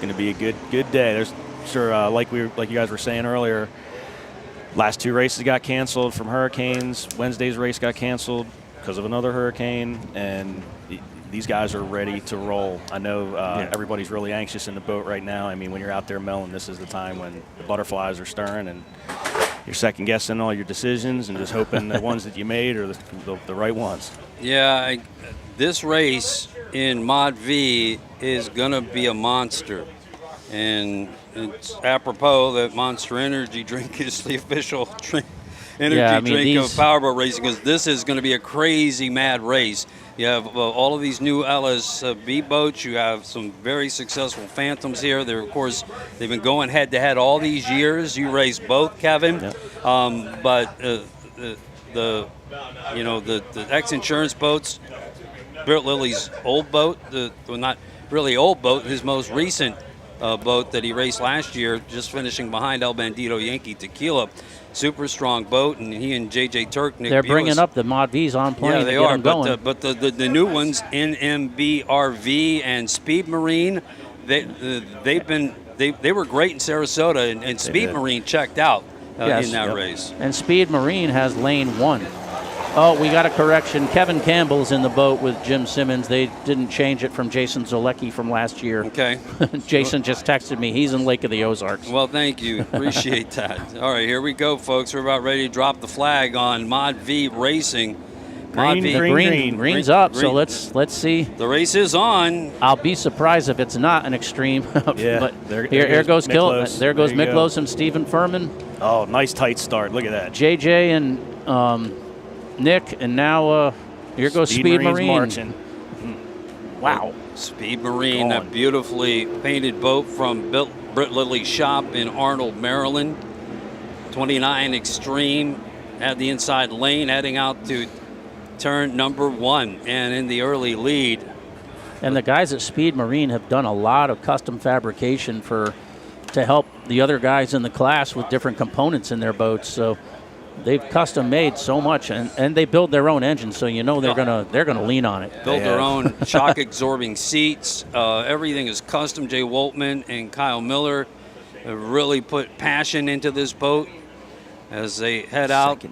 going to be a good day. There's sure, like you guys were saying earlier, last 2 races got canceled from hurricanes. Wednesday's race got canceled because of another hurricane, and these guys are ready to roll. I know everybody's really anxious in the boat right now. I mean, when you're out there milling, this is the time when the butterflies are stirring and you're second-guessing all your decisions and just hoping the ones that you made are the right ones. Yeah, this race in Mod V is going to be a monster. And it's apropos that Monster Energy drink is the official drink of powerboat racing, because this is going to be a crazy mad race. You have all of these new LSB boats. You have some very successful Phantoms here. They're, of course, they've been going head-to-head all these years. You race both, Kevin. Yep. But the X-Insurance boats, Bert Lilly's old boat, not really old boat, his most recent boat that he raced last year, just finishing behind El Bandito Yankee Tequila. Super strong boat, and he and J.J. Turk, Nick They're Beales, bringing up the Mod V's on plane. Yeah, they are. But the new ones, NMBRV and Speed Marine, they were great in Sarasota, and Speed Marine checked out in that race. And Speed Marine has lane 1. Oh, we got a correction. Kevin Campbell's in the boat with Jim Simmons. They didn't change it from Jason Zolecki from last year. Okay. Jason just texted me. He's in Lake of the Ozarks. Well, thank you. Appreciate that. All right, here we go, folks. We're about ready to drop the flag on Mod V Racing. Green's up, so let's see. The race is on. I'll be surprised if it's not an extreme. Yeah, but here goes Miklos. There goes Miklos and Stephen Furman. Oh, nice tight start. Look at that. JJ and Nick, and now here goes Speed Marine. Marching. Wow. Speed Marine, that beautifully painted boat from Britt Lilly's shop in Arnold, Maryland. 29 Extreme at the inside lane, heading out to turn number 1 and in the early lead. And the guys at Speed Marine have done a lot of custom fabrication to help the other guys in the class with different components in their boats. So they've custom made so much, and they build their own engine, so you know they're gonna lean on it. Build their own shock absorbing seats. Everything is custom. Jay Woltman and Kyle Miller have really put passion into this boat as they head out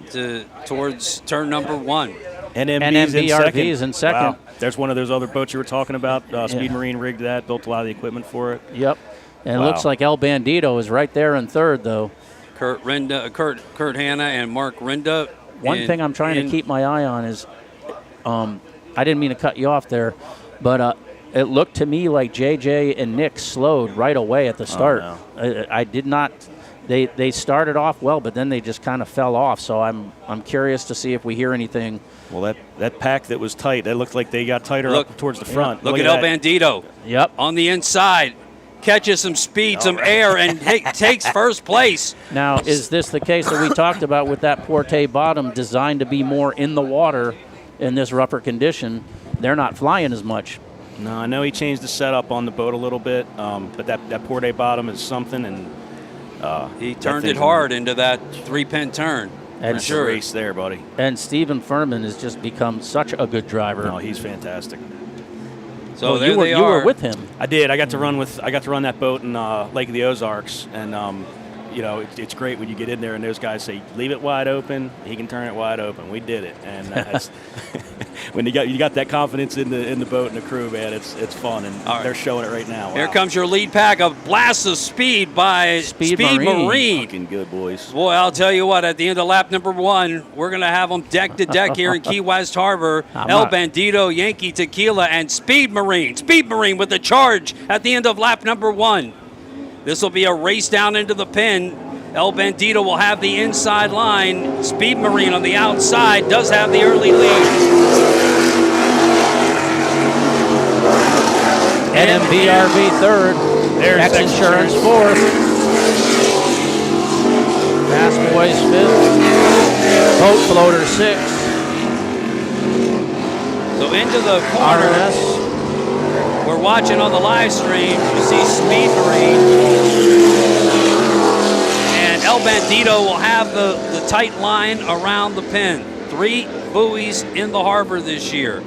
towards turn number 1. NMBRV's in second. Wow. There's one of those other boats you were talking about. Speed Marine rigged that, built a lot of the equipment for it. Yep. And it looks like El Bandito is right there in third, though. Kurt Hanna and Mark Rinda. One thing I'm trying to keep my eye on is, I didn't mean to cut you off there, but it looked to me like JJ and Nick slowed right away at the start. Oh, no. I did not. They started off well, but then they just kind of fell off. So I'm curious to see if we hear anything. Well, that pack that was tight, that looked like they got tighter up towards the front. Look at El Bandito. Yep. On the inside. Catches some speed, some air, and takes first place. Now, is this the case that we talked about with that Porte bottom designed to be more in the water in this rougher condition? They're not flying as much. No, I know he changed the setup on the boat a little bit, but that Porte bottom is something, and he turned it hard into that 3-pin turn. And sure, race there, buddy. And Stephen Furman has just become such a good driver. No, he's fantastic. So you were with him. I did. I got to run that boat in Lake of the Ozarks, and it's great when you get in there and those guys say, "Leave it wide open." He can turn it wide open. We did it, and when you got that confidence in the boat and the crew, man, it's fun, and they're showing it right now. Wow. Here comes your lead pack, a blast of speed by Speed Marine. Looking good, boys. Boy, I'll tell you what. At the end of lap number 1, we're gonna have them deck to deck here in Key West Harbor. El Bandito, Yankee Tequila, and Speed Marine. Speed Marine with the charge at the end of lap number 1. This will be a race down into the pin. El Bandito will have the inside line. Speed Marine on the outside does have the early lead. NMBRV third. X Insurance fourth. Fast Boys fifth. Boat Floater sixth. So into the corner. RS. We're watching on the live stream. You see Speed Marine. And El Bandito will have the tight line around the pin. 3 buoys in the harbor this year.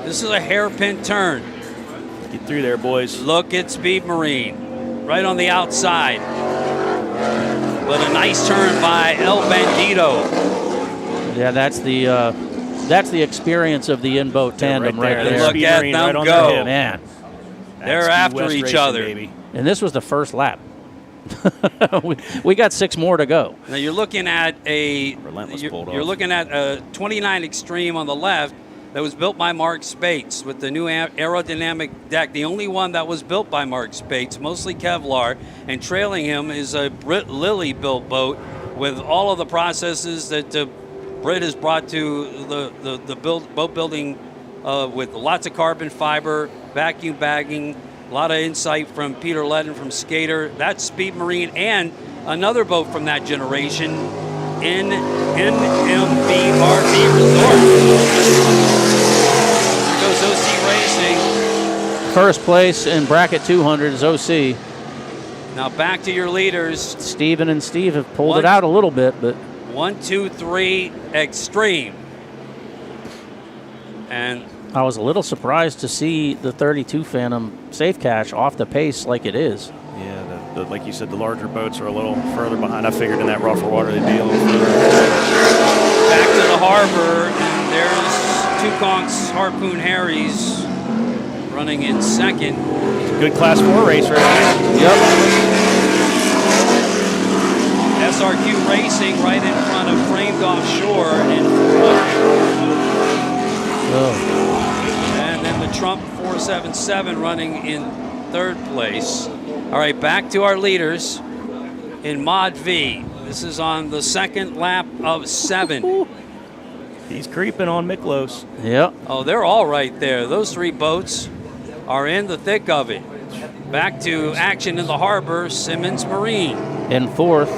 This is a hairpin turn. Get through there, boys. Look at Speed Marine. right on the outside. But a nice turn by El Bandito. Yeah, that's the experience of the in-boat tandem right There's there. Look Speed at Marine them right on go. their hip. Man, They're That's after West each Racing, other. baby. and this was the first lap. we got 6 more to go. Now you're looking at Relentless you're Bulldog. looking at a 29 Extreme on the left that was built by Mark Spates with the new aerodynamic deck. The only one that was built by Mark Spates, mostly Kevlar, and trailing him is a Britt Lilly built boat with all of the processes that Britt has brought to the boat building with lots of carbon fiber, vacuum bagging, a lot of insight from Peter Ledden from Skater. That's Speed Marine and another boat from that generation, NMB RV Resort. Here goes OC Racing. First place in bracket 200 is OC. Now back to your leaders. Steven and Steve have pulled it out a little bit, but 1, 2, 3, Extreme. And I was a little surprised to see the 32 Phantom Safe Cash off the pace like it is. Yeah, like you said, the larger boats are a little further behind. I figured in that rougher water they'd be a little further. back to the harbor, and there's Tuconk's Harpoon Harry's running in second. Good Class 4 race right here. Yep. SRQ Racing right in front of Framed Offshore in and then the Trump 477 running in third place. All right, back to our leaders in Mod V. This is on the second lap of 7. He's creeping on Miklos. Yep. Oh, they're all right there. Those 3 boats are in the thick of it. Back to action in the harbor, Simmons Marine. In fourth.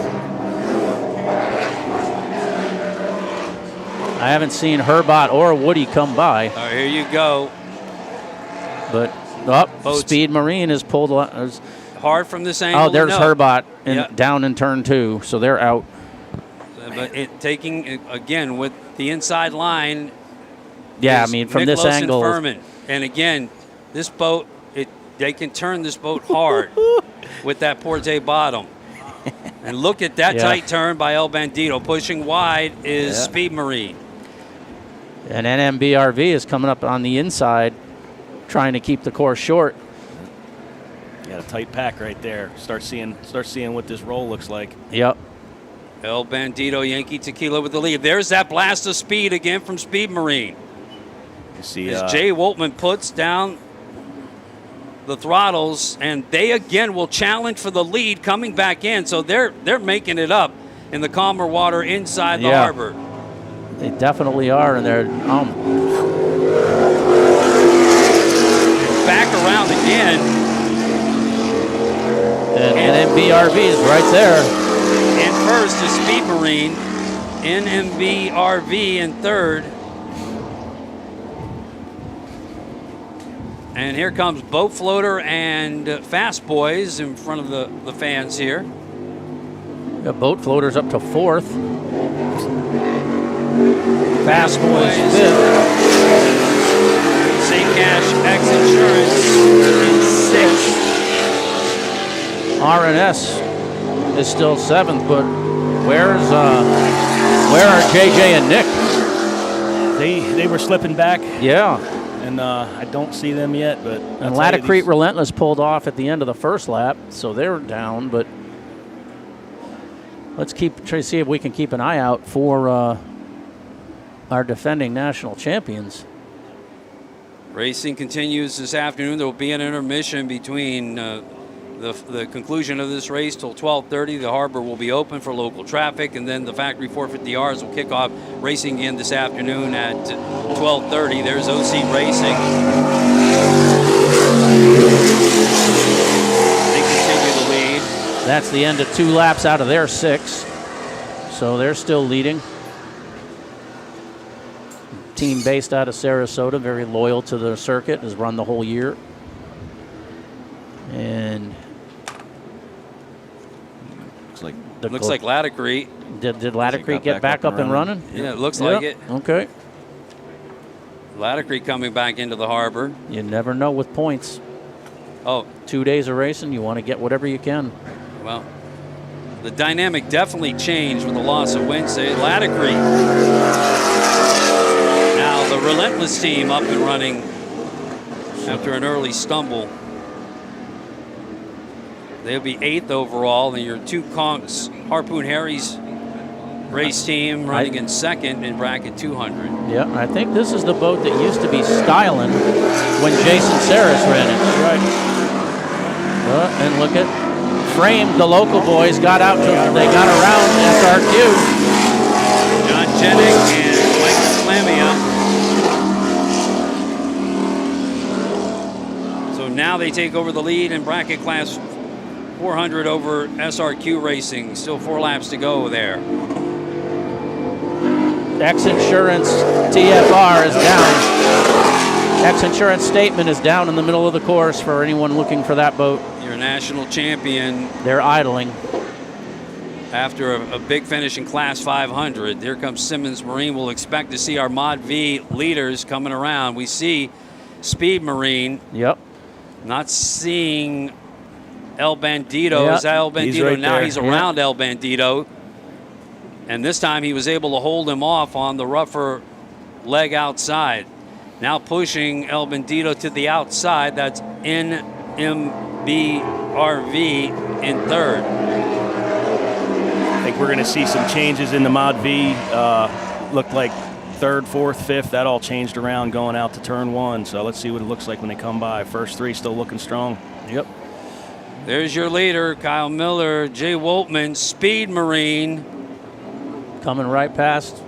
I haven't seen Herbot or Woody come by, All right, here you go. but Boats. Speed Marine is pulled. Hard from this angle. Oh, there's no. Herbot Yeah. down in turn 2, so they're out. But taking, again, with the inside line. Yeah, I is mean, from this Miklos angle. And Furman. And again, this boat, they can turn this boat hard with that Porte bottom. And look at that Yeah. tight turn by El Bandito. Pushing wide is Speed Marine. And NMBRV is coming up on the inside, trying to keep the course short. Got a tight pack right there. Start seeing what this roll looks like. Yep. El Bandito, Yankee Tequila with the lead. There's that blast of speed again from Speed Marine. You see, As Jay Woltman puts down the throttles, and they again will challenge for the lead coming back in. So they're making it up in the calmer water inside the Yeah. harbor. They definitely are, and they're Back around again. and NMBRV is right there. In first is Speed Marine. NMBRV in third. And here comes Boat Floater and Fast Boys in front of the fans here. The boat floater's up to fourth. Fast Boys fifth. Safe Cash X Insurance in sixth. RNS is still seventh, but where are JJ and Nick? they were slipping back, Yeah. and I don't see them yet. But And Laticrete Relentless pulled off at the end of the first lap, so they're down. But let's try to see if we can keep an eye out for our defending national champions. Racing continues this afternoon. There will be an intermission between the conclusion of this race till 12:30. The harbor will be open for local traffic, and then the factory 450Rs will kick off racing again this afternoon at 12:30. There's OC Racing. They continue to lead. That's the end of 2 laps out of their 6, so they're still leading. Team based out of Sarasota, very loyal to the circuit, has run the whole year. And Looks like Laticrete. Did Laticrete get back up and running? Yeah, it looks like it. Okay. Laticrete coming back into the harbor. You never know with points. Oh, 2 days of racing, you want to get whatever you can. well, the dynamic definitely changed with the loss of Wednesday. Laticrete. Now the Relentless team up and running after an early stumble. They'll be 8th overall, and your 2 conks, Harpoon Harry's race team running in 2nd in bracket 200. Yeah, I think this is the boat that used to be styling when Jason Saris ran it. Right. And look at Frame, the local boys got out, they got around SRQ. John Jenick and Mike Slamia. So now they take over the lead in bracket class 400 over SRQ Racing. Still 4 laps to go there. X Insurance TFR is down. X Insurance Statement is down in the middle of the course for anyone looking for that boat. Your national champion They're idling. after a big finish in class 500. Here comes Simmons Marine. We'll expect to see our Mod V leaders coming around. We see Speed Marine. Yep. Not seeing El Bandito. Yeah, Is that El Bandito? he's right Now there. he's around El Bandito. And this time he was able to hold him off on the rougher leg outside. Now pushing El Bandito to the outside. That's NMBRV in 3rd. I think we're going to see some changes in the Mod V. Looked like 3rd, 4th, 5th. That all changed around going out to turn 1. So let's see what it looks like when they come by. First 3 still looking strong. Yep. There's your leader, Kyle Miller, Jay Woltman, Speed Marine. Coming right past.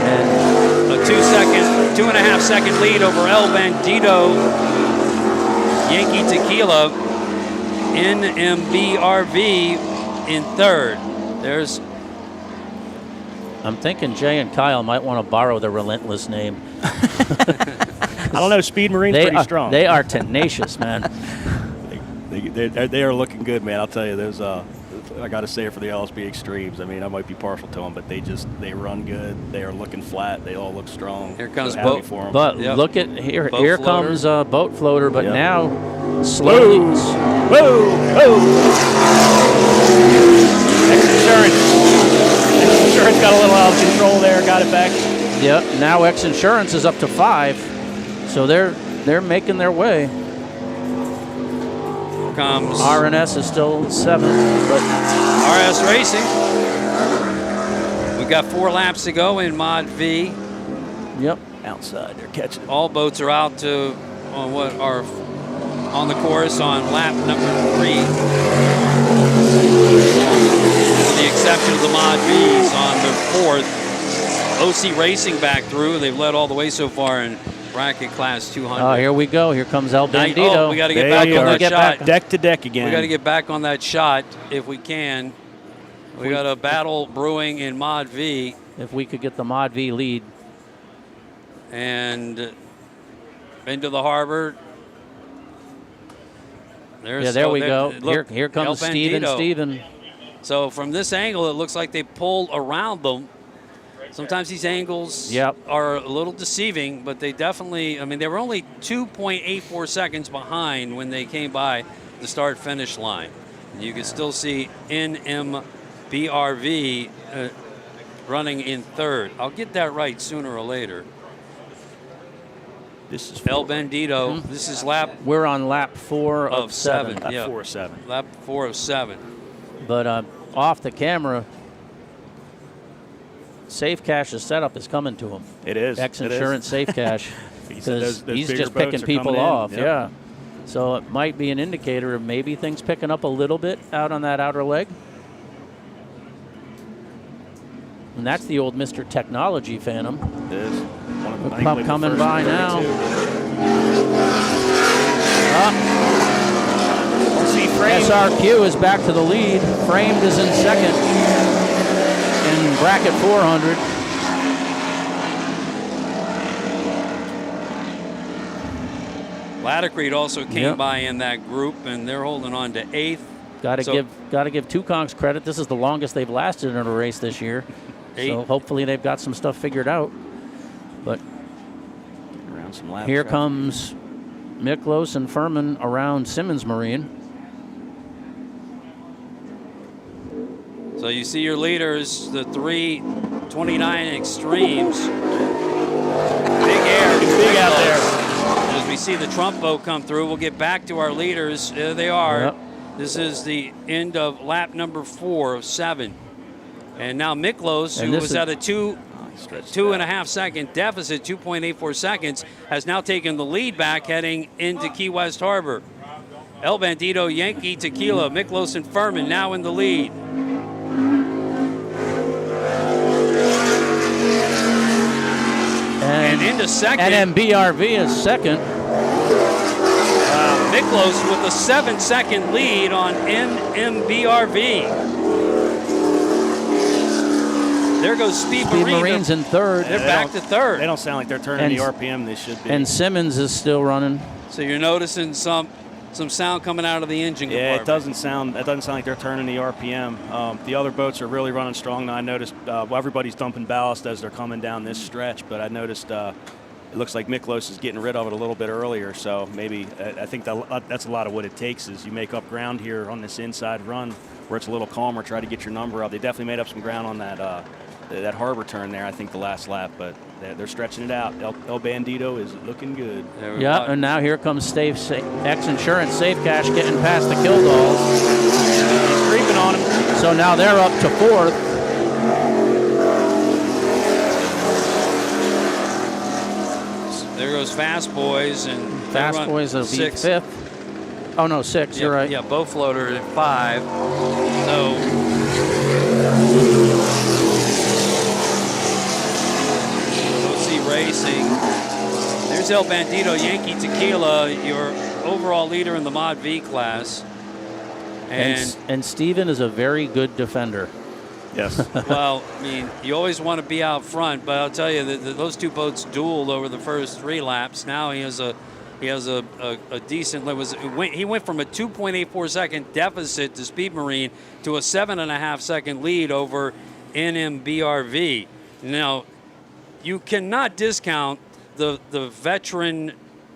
And A 2.5 second lead over El Bandito. Yankee Tequila, NMBRV in 3rd. There's I'm thinking Jay and Kyle might want to borrow the Relentless name. I don't know. Speed Marine's pretty strong. They are tenacious, man. They are looking good, man. I'll tell you, there's I got to say it for the LSB Extremes. I mean, I might be partial to them, but they run good. They are looking flat. They all look strong. Here comes So happy Boat. for 'em. But Yep. look at here. Boat Here floater. comes Boat Floater. But Yep. now, slowly. Whoa! X-Insurance got a little out of control there. Got it back. Yep. Now X Insurance is up to 5, so they're making their way. comes RNS is still 7, but RS Racing. We've got 4 laps to go in Mod V. yep. Outside, they're catching it. All boats are out to on what are on the course on lap number 3. With the exception of the Mod V's on the 4th. OC Racing back through. They've led all the way so far in bracket class 200. Oh, here we go. Here comes El Bandito. Oh, we got to get There back you on are. that Get shot. back. Deck to deck again. We got to get back on that shot if we can. We got a battle brewing in Mod V, If we could get the Mod V lead. and into the harbor. There's, There we there- go. look, Here comes El Steven. Bandito. Steven. So from this angle, it looks like they pulled around them. Sometimes these angles Yep. are a little deceiving, but they definitely, I mean, they were only 2.84 seconds behind when they came by the start-finish line. And you can still see NMBRV running in 3rd. I'll get that right sooner or later. This is El Bandito, this is lap We're on lap 4 of 7. seven. Yeah. 4-7. lap 4 of 7. But off the camera, Safe Cash's setup is coming to him. It is. X It is. Insurance Safe Cash. He said Because those he's bigger just boats picking are people coming in. off. Yep. Yeah. So it might be an indicator of maybe things picking up a little bit out on that outer leg. And that's the old Mr. Technology Phantom. It is. One of the- Look I think up the coming first by 32. now. See, Frame. SRQ is back to the lead. Framed is in 2nd in bracket 400. Laticrete also came Yep. by in that group, and they're holding on to 8th. Got to So- give Two Kongs credit. This is the longest they've lasted in a race this year. So 8. hopefully they've got some stuff figured out. some laps. Here comes Miklos and Furman around Simmons Marine. So you see your leaders, the 329 Extremes. Big air. Big out there. As we see the Trump boat come through, we'll get back to our leaders. There they are. Yep. This is the end of lap number 4 of 7. And now Miklos, And who this was is- at a He stretched it 2.5 second deficit, 2.84 seconds, has now taken the lead back heading into Key West Harbor. El Bandito, Yankee, Tequila, Miklos, and Furman now in the lead. And into second, NMBRV is second. Miklos with a 7-second lead on NMBRV. There goes Speed Marine. Marines in third. They're back to third. They don't sound like they're turning And- the RPM they should be. And Simmons is still running. So you're noticing some sound coming out of the engine yeah, compartment. it doesn't sound like they're turning the RPM. The other boats are really running strong now. I noticed everybody's dumping ballast as they're coming down this stretch, but I noticed it looks like Miklos is getting rid of it a little bit earlier. So maybe I think that's a lot of what it takes is you make up ground here on this inside run where it's a little calmer. Try to get your number up. They definitely made up some ground on that harbor turn there. I think the last lap, but they're stretching it out. El Bandito is looking good. There we Yeah, go. and now here comes X Insurance Safe Cash getting past the Kildaws. He's creeping on him. So now they're up to fourth. There goes Fast Boys and they Fast run Boys will be sixth. fifth. Oh no, sixth. Yeah, You're right. Yeah, both floater at 5. So OC Racing. There's El Bandito, Yankee Tequila, your overall leader in the Mod V class. And Steven is a very good defender. Yes. Well, I mean, you always want to be out front, but I'll tell you that those two boats dueled over the first 3 laps. Now he has a decent. He went from a 2.84 second deficit to Speed Marine to a 7.5 second lead over NMBRV. Now, you cannot discount the veteran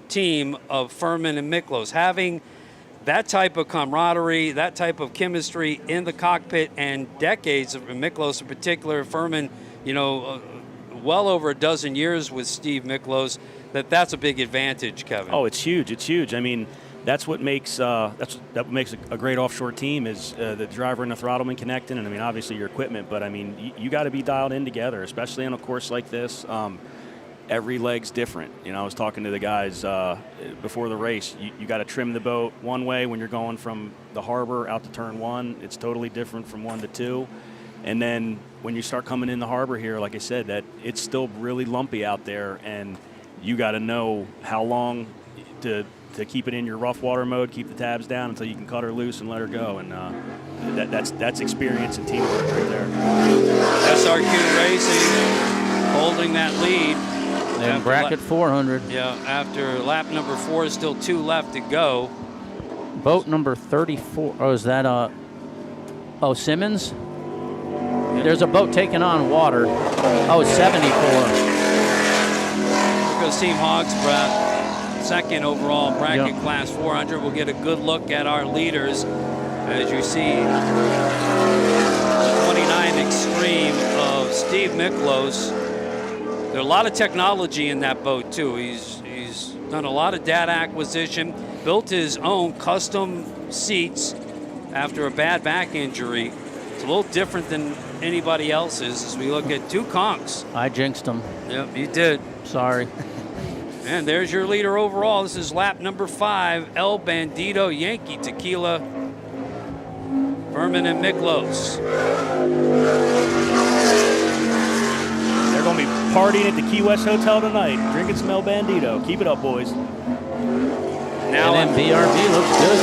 team of Furman and Miklos having that type of camaraderie, that type of chemistry in the cockpit, and decades of Miklos in particular, Furman, well over a dozen years with Steve Miklos. That's a big advantage, Kevin. Oh, it's huge. It's huge. I mean, that's what makes a great offshore team is the driver and the throttleman connecting, and I mean, obviously your equipment. But I mean, you got to be dialed in together, especially on a course like this. Every leg's different. I was talking to the guys before the race. You got to trim the boat one way when you're going from the harbor out to turn 1. It's totally different from 1 to 2. And then when you start coming in the harbor here, like I said, that it's still really lumpy out there, and you got to know how long to keep it in your rough water mode, keep the tabs down until you can cut her loose and let her go. And that's experience and teamwork right there. SRQ Racing holding that lead. And bracket 400. Yeah, after lap number 4, still 2 left to go. Boat number 34. Oh, is that Simmons? There's a boat taking on water. Oh, 74. Here goes Team Hogsbreath, second overall in bracket Yep. class 400. We'll get a good look at our leaders as you see the 29 Extreme of Steve Miklos. There's a lot of technology in that boat too. He's done a lot of data acquisition, built his own custom seats after a bad back injury. It's a little different than anybody else's as we look at 2 conchs. I jinxed him. Yep, you did. Sorry. And there's your leader overall. This is lap number 5, El Bandito, Yankee Tequila, Furman and Miklos. They're going to be partying at the Key West Hotel tonight, drinking some El Bandito. Keep it up, boys. Now, And then BRV looks good.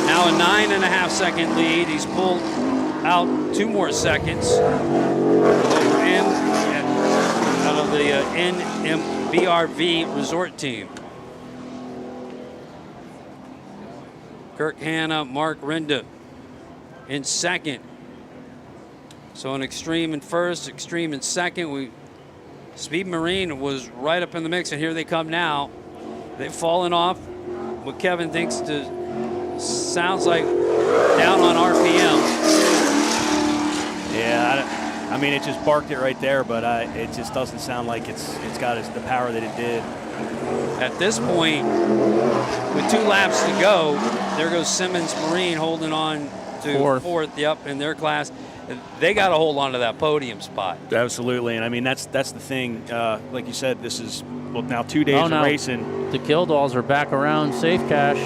now a 9.5 second lead. He's pulled out 2 more seconds over out of the NMBRV resort team. Kirk Hanna, Mark Rinda in second. So an Extreme in first, Extreme in second. Speed Marine was right up in the mix, and here they come now. they've fallen off what Kevin thinks sounds like down on RPM. Yeah, I mean, it just barked it right there, but it just doesn't sound like it's got the power that it did. At this point, with 2 laps to go, there goes Simmons Marine holding on to fourth, in their class. They got to hold on to that podium spot. Absolutely, and I mean that's the thing. Like you said, this is now 2 days of racing. The Killdalls are back around Safe Cash.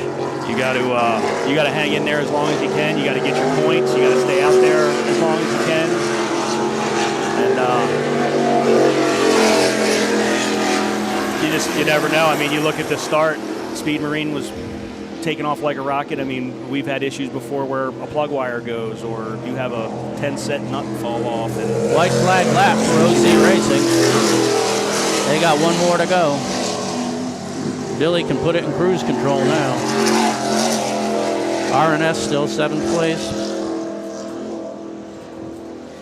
You got to hang in there as long as you can. You got to get your points. You got to stay out there as long as you can. And you never know. I mean, you look at the start. Speed Marine was taking off like a rocket. I mean, we've had issues before where a plug wire goes, or you have a 10-set nut fall off. And white flag lap for OC Racing. They got 1 more to go. Billy can put it in cruise control now. RNS still 7th place.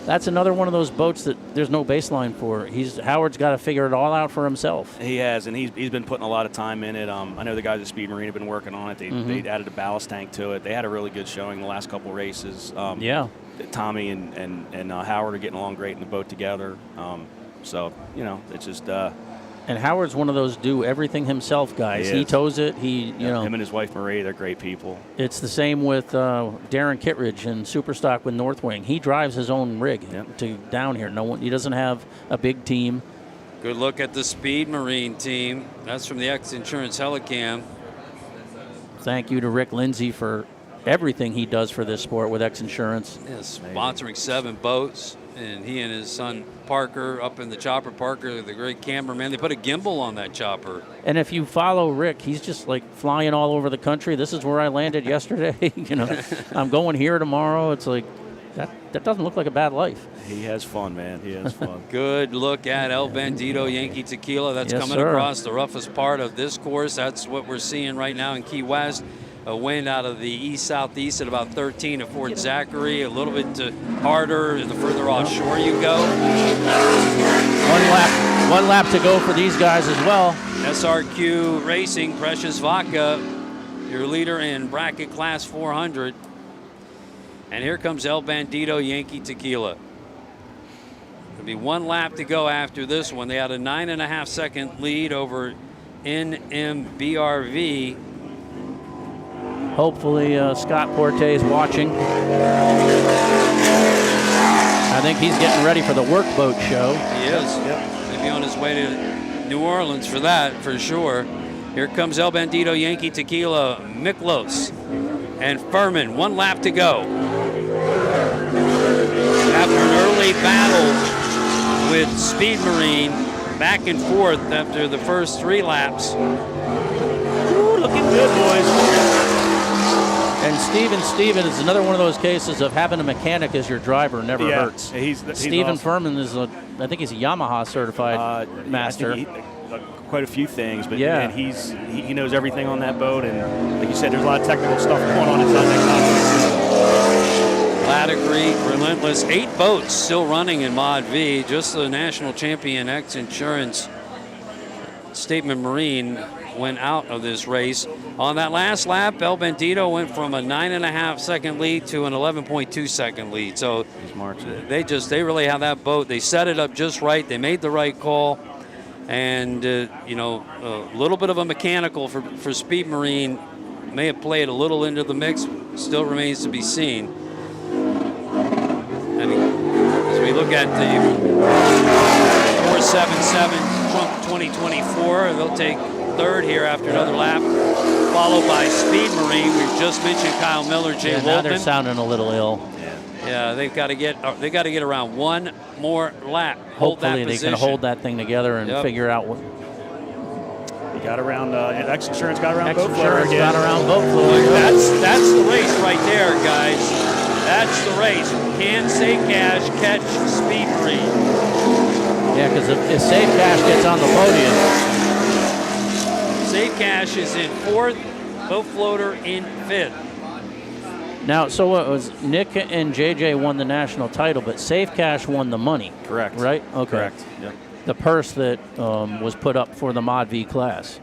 That's another one of those boats that there's no baseline for. Howard's got to figure it all out for himself. He has, and he's been putting a lot of time in it. I know the guys at Speed Marine have been working on it. They added a ballast tank to it. They had a really good showing the last couple races. Tommy and Howard are getting along great in the boat together. So, it's just... and Howard's one of those do everything himself guys. He tows it. Him and his wife Marie, they're great people. It's the same with Darren Kittredge and Superstock with Northwing. He drives his own rig to down here. He doesn't have a big team. Good look at the Speed Marine team. That's from the X Insurance Helicam. Thank you to Rick Lindsay for everything he does for this sport with X Insurance. Sponsoring 7 boats. And he and his son Parker up in the chopper. Parker, the great cameraman. They put a gimbal on that chopper. And if you follow Rick, he's just like flying all over the country. This is where I landed yesterday. I'm going here tomorrow. It's like that doesn't look like a bad life. He has fun, man. He has fun. Good look at El Bandito Yankee Tequila. That's coming across the roughest part of this course. That's what we're seeing right now in Key West. A wind out of the east-southeast at about 13 at Fort Zachary. A little bit harder the further offshore you go. One lap to go for these guys as well. SRQ Racing, Precious Vodka, your leader in bracket class 400. And here comes El Bandito Yankee Tequila. There'll be 1 lap to go after this one. They had a 9.5-second lead over NMBRV. Hopefully Scott Porte is watching. I think he's getting ready for the workboat show. He is. Yep. He'll be on his way to New Orleans for that, for sure. Here comes El Bandito Yankee Tequila, Miklos, and Furman. 1 lap to go. After an early battle with Speed Marine, back and forth after the first 3 laps. Ooh, looking good, boys. And Steven is another one of those cases of having a mechanic as your driver never hurts. He's Steven awesome. Furman is I think he's a Yamaha certified master. I think quite a few things, but he knows everything on that boat, and like you said, there's a lot of technical stuff going on inside that Ladder Creek, Relentless, 8 boats still running in Mod V. Just the national champion X Insurance Statement Marine went out of this race. On that last lap, El Bandito went from a 9.5-second lead to an 11.2-second lead. So they really have that boat. They set it up just right. They made the right call. And, a little bit of a mechanical for Speed Marine may have played a little into the mix. Still remains to be seen. And as we look at the 477 Trump 2024, they'll take 3rd here after another lap, followed by Speed Marine. We've just mentioned Kyle Miller, Jay Wolfman. Now they're sounding a little ill. Yeah, they've got to get around 1 more lap. Hopefully they can hold that thing together and figure out what. He got around. X Insurance got around X boat floater Insurance again. got around boat floater. That's the race right there, guys. That's the race. Can Safe Cash catch Speed Marine? Yeah, because if Safe Cash gets on the podium. Safe Cash is in 4th, Boat Floater in 5th. Now, so it was Nick and JJ won the national title, but Safe Cash won the money. Correct. Right? Okay. Correct. Yep. The purse that was put up for the Mod V class.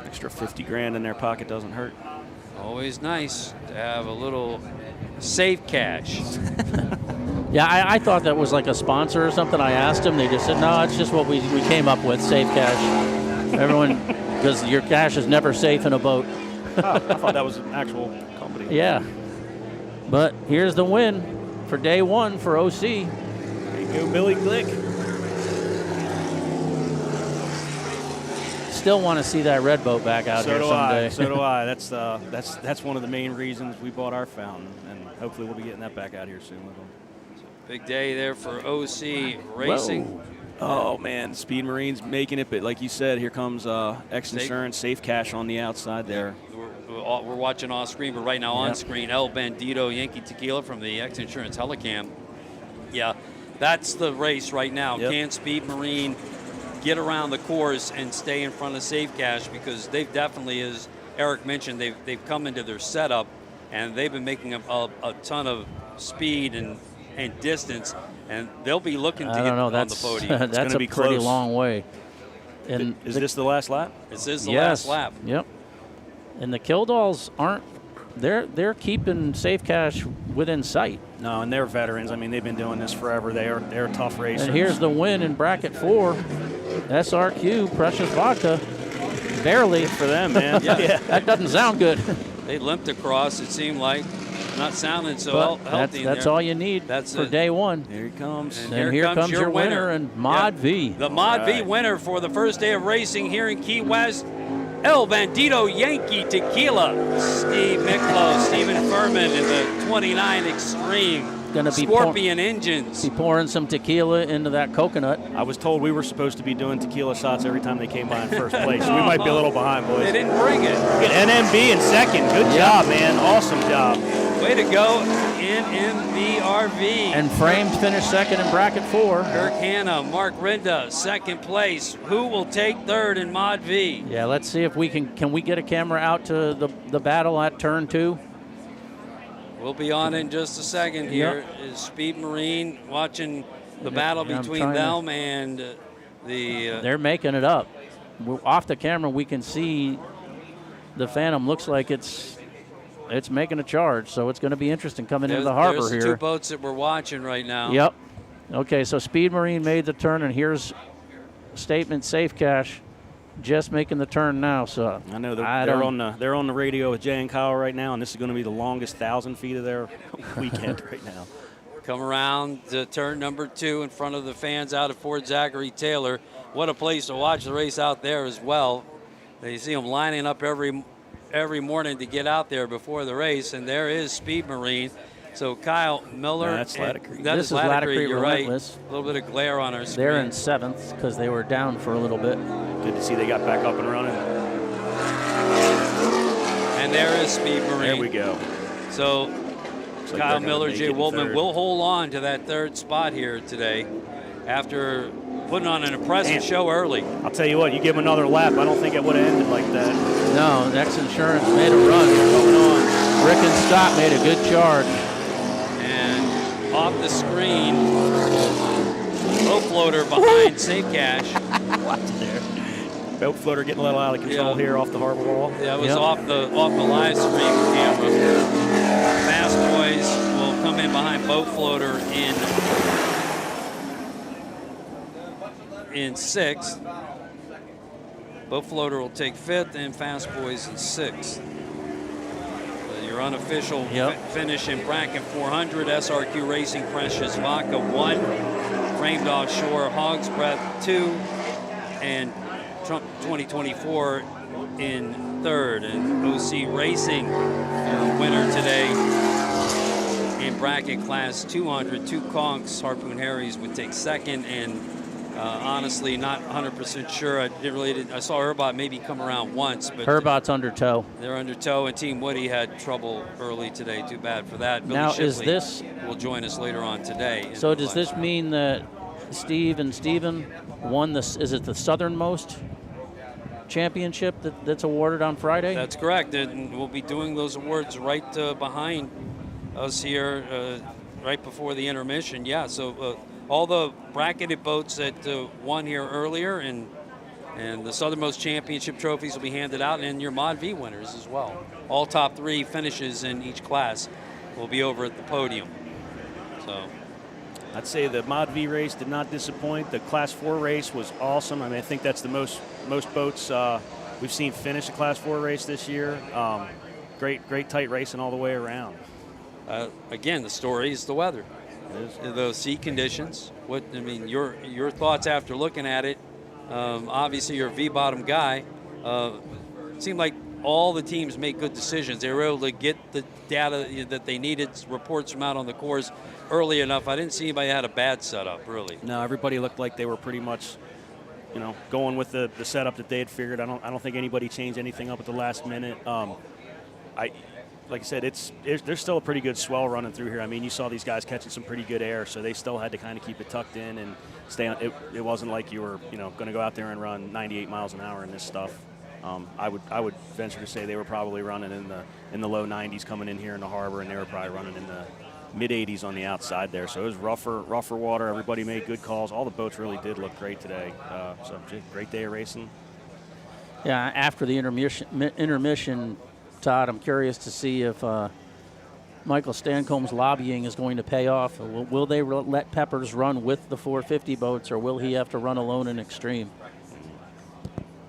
Extra 50 grand in their pocket doesn't hurt. Always nice to have a little safe cash. Yeah, I thought that was like a sponsor or something. I asked them. They just said, no, it's just what we came up with, safe cash. Everyone, because your cash is never safe in a boat. I thought that was an actual company. Yeah. But here's the win for day one for OC. There you go, Billy Glick. Still want to see that red boat back out here someday. So do I. That's one of the main reasons we bought our fountain, and hopefully we'll be getting that back out here soon with them. Big day there for OC Racing. Whoa. Oh man, Speed Marine's making it, but like you said, here comes X Insurance, Safe Cash on the outside there. We're watching off screen, but right now on Yep. screen, El Bandito Yankee Tequila from the X Insurance Helicam. Yeah, that's the race right now. Yep. Can Speed Marine get around the course and stay in front of Safe Cash? Because they've definitely, as Eric mentioned, they've come into their setup and they've been making a ton of speed and distance, and they'll be looking to I get don't know. on That's the podium. that's gonna a be pretty close. long way. And Is this the last lap? This is the yes, last lap. Yep. And the Killdalls aren't. They're keeping Safe Cash within sight. No, and they're veterans. I mean, they've been doing this forever. They're tough racers. And here's the win in bracket 4. SRQ Precious Vodka. Barely. for them, man. Yeah. That doesn't sound good. They limped across, it seemed like. Not sounding so But healthy. that's there. all you need That's for it. day one. Here he comes. And here comes your winner and Mod V. The Mod V right. winner for the first day of racing here in Key West. El Bandito Yankee Tequila. Steve Miklo, Stephen Furman in the 29 Extreme. Gonna be Scorpion engines. Be pouring some tequila into that coconut. I was told we were supposed to be doing tequila shots every time they came by in first place. So we might be a little behind, boys. They didn't bring it. Get NMB in second. Good job, man. Awesome job. Way to go, NMBRV. And Framed finished second in bracket 4. Kirk Hanna, Mark Rinda, second place. Who will take third in Mod V? Yeah, let's see if we can we get a camera out to the battle at turn 2? We'll be on in just a second here. Is Speed Marine watching the battle Yeah, I'm between trying to- them and the... They're making it up. Off the camera, we can see the Phantom looks like it's making a charge, so it's going to be interesting coming into the harbor there's here. Two boats that we're watching right now. Yep. Okay, so Speed Marine made the turn, and here's Statement Safe Cash just making the turn now. So I know I they're don't- on the radio with Jay and Kyle right now, and this is going to be the longest 1,000 feet of their weekend right now. Come around to turn number 2 in front of the fans out of Fort Zachary Taylor. What a place to watch the race out there as well. You see them lining up every morning to get out there before the race, and there is Speed Marine. So Kyle Miller. Yeah, that's Laticrete. That This is is Laticrete You're right. Relentless. A little bit of glare on our screen. They're in 7th because they were down for a little bit. Good to see they got back up and running. And there is Speed Marine. There we go. So Looks like Kyle they're gonna Miller, make Jay it in Wolfman third. will hold on to that third spot here today after putting on an impressive Man. show early. I'll tell you what, you give them another lap, I don't think it would have ended like that. No, Next Insurance made a run. Going on. Rick and Scott made a good charge. And off the screen, low floater behind Safe Cash. Watch there. Boat floater getting a little out of control Yeah. here off the harbor wall. That was Yep. off the live stream camera. Fast Boys will come in behind Boat Floater in 6th. Boat Floater will take 5th, and Fast Boys in 6th. Your unofficial finish in bracket 400. SRQ Racing Precious Vodka 1, Framed Offshore Hog's Breath 2, and Trump 2024 in 3rd. And OC Racing, winner today in bracket class 200. Two Conks, Harpoon Harry's would take 2nd, and honestly, not 100% sure. I saw Herbot maybe come around once, but Herbot's under tow. they're under tow, and Team Woody had trouble early today. Too bad for that. Billy Now, Shipley is this- will join us later on today. So does this mean that Steve and Steven won this? Is it the southernmost championship that's awarded on Friday? That's correct, and we'll be doing those awards right behind us here, right before the intermission. Yeah, so all the bracketed boats that won here earlier, and And the Southernmost Championship trophies will be handed out, and your Mod V winners as well. All top 3 finishes in each class will be over at the podium. So I'd say the Mod V race did not disappoint. The Class 4 race was awesome. I mean, I think that's the most boats we've seen finish a Class 4 race this year. Great tight racing all the way around. again, the story is the weather, the sea conditions. Your thoughts after looking at it? Obviously, you're a V-bottom guy. It seemed like all the teams made good decisions. They were able to get the data that they needed, reports from out on the course early enough. I didn't see anybody had a bad setup, really. No, everybody looked like they were pretty much, going with the setup that they had figured. I don't think anybody changed anything up at the last minute. Like I said, there's still a pretty good swell running through here. I mean, you saw these guys catching some pretty good air, so they still had to kind of keep it tucked in and stay on. It wasn't like you were, going to go out there and run 98 miles an hour in this stuff. I would venture to say they were probably running in the low 90s coming in here in the harbor, and they were probably running in the mid 80s on the outside there. So it was rougher water. Everybody made good calls. All the boats really did look great today. So great day of racing. Yeah, after the intermission, Todd, I'm curious to see if Michael Stancombe's lobbying is going to pay off. Will they let Peppers run with the 450 boats, or will he have to run alone in Extreme?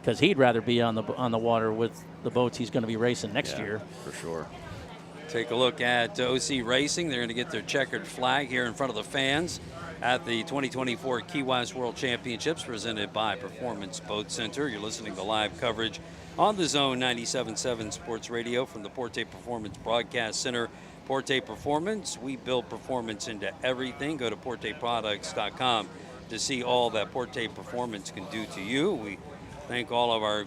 Because he'd rather be on the water with the boats he's going to be racing next year. For sure. Take a look at OC Racing. They're going to get their checkered flag here in front of the fans at the 2024 Key West World Championships presented by Performance Boat Center. You're listening to live coverage on the Zone 97.7 Sports Radio from the Porte Performance Broadcast Center. Porte Performance, we build performance into everything. Go to porteproducts.com to see all that Porte Performance can do to you. We thank all of our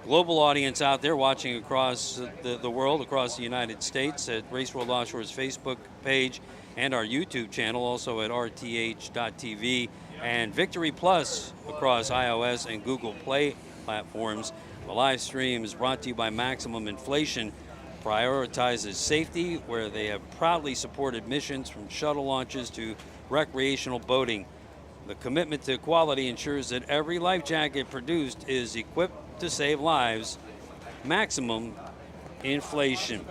global audience out there watching across the world, across the United States at Race World Offshore's Facebook page and our YouTube channel, also at rth.tv, and Victory Plus across iOS and Google Play platforms. The live stream is brought to you by Maximum Inflation, prioritizes safety, where they have proudly supported missions from shuttle launches to recreational boating. The commitment to quality ensures that every life jacket produced is equipped to save lives. Maximum Inflation.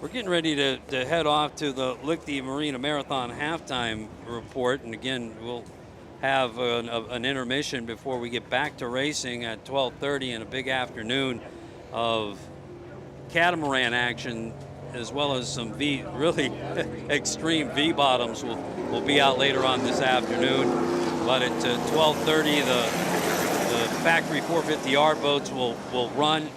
We're getting ready to head off to the Lichty Marina Marathon halftime report, and again, we'll have an intermission before we get back to racing at 12:30, and a big afternoon of catamaran action, as well as some really extreme V-bottoms will be out later on this afternoon. But at 12:30, the factory 450R boats will run,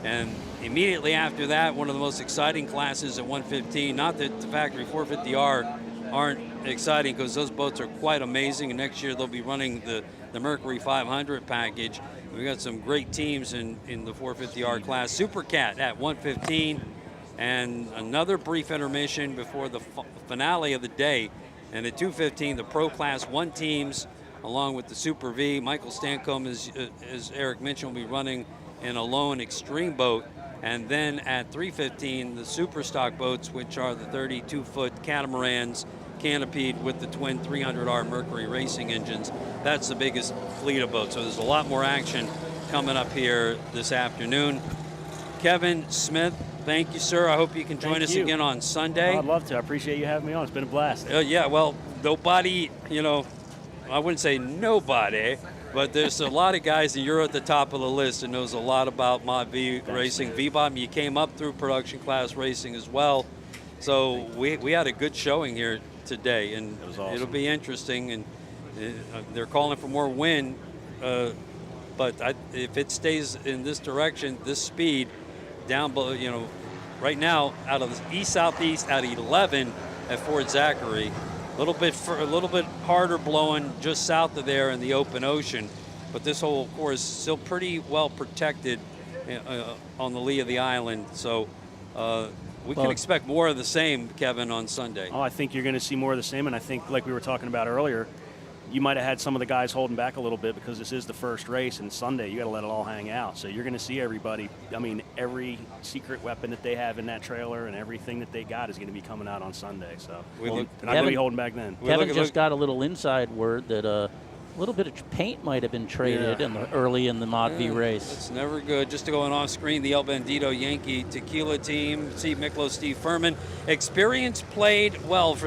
and immediately after that, one of the most exciting classes at 115. Not that the factory 450R aren't exciting, because those boats are quite amazing, and next year they'll be running the Mercury 500 package. We've got some great teams in the 450R class. Super Cat at 115, and another brief intermission before the finale of the day. And at 215, the Pro Class 1 teams, along with the Super V. Michael Stancombe, as Eric mentioned, will be running in a lone extreme boat. And then at 315, the Super Stock boats, which are the 32-foot catamarans, canopied with the twin 300R Mercury racing engines. That's the biggest fleet of boats. So there's a lot more action coming up here this afternoon. Kevin Smith, thank you, sir. I hope you can join us again on Sunday. Oh, I'd love to. I appreciate you having me on. It's been a blast. Yeah, well, nobody, I wouldn't say nobody, but there's a lot of guys, and you're at the top of the list and knows a lot about Mod V racing. V-Bottom, you came up through production class racing as well. So we had a good showing here today, and it was awesome. It'll be interesting. And they're calling for more wind, but if it stays in this direction, this speed, down below, right now out of the east-southeast at 11 at Fort Zachary. A little bit harder blowing just south of there in the open ocean, but this whole course is still pretty well protected on the lee of the island. So we can expect more of the same, Kevin, on Sunday. Oh, I think you're going to see more of the same, and I think, like we were talking about earlier, you might have had some of the guys holding back a little bit because this is the first race, and Sunday you got to let it all hang out. So you're going to see everybody. I mean, every secret weapon that they have in that trailer and everything that they got is going to be coming out on Sunday. So they're not going to be holding back then. Kevin just got a little inside word that A little bit of paint might have been traded Yeah. early in the Mod V race. It's never good. Just to go on off screen, the El Bandito Yankee Tequila team, Steve Miklos, Steve Furman. Experience played well for